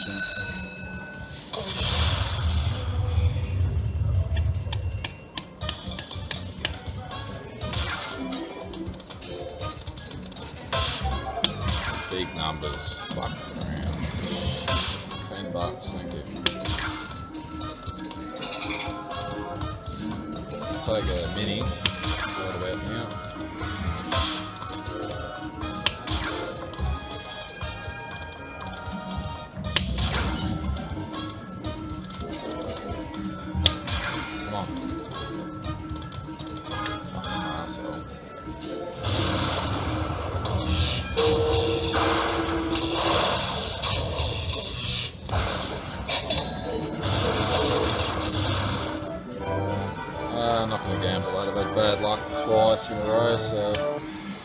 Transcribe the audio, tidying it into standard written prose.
Big numbers. Fuck around. $10, thank you. Take a mini. What about now? Come on. Fucking arsehole. I'm not going to gamble out of it. Bad luck twice in a row, so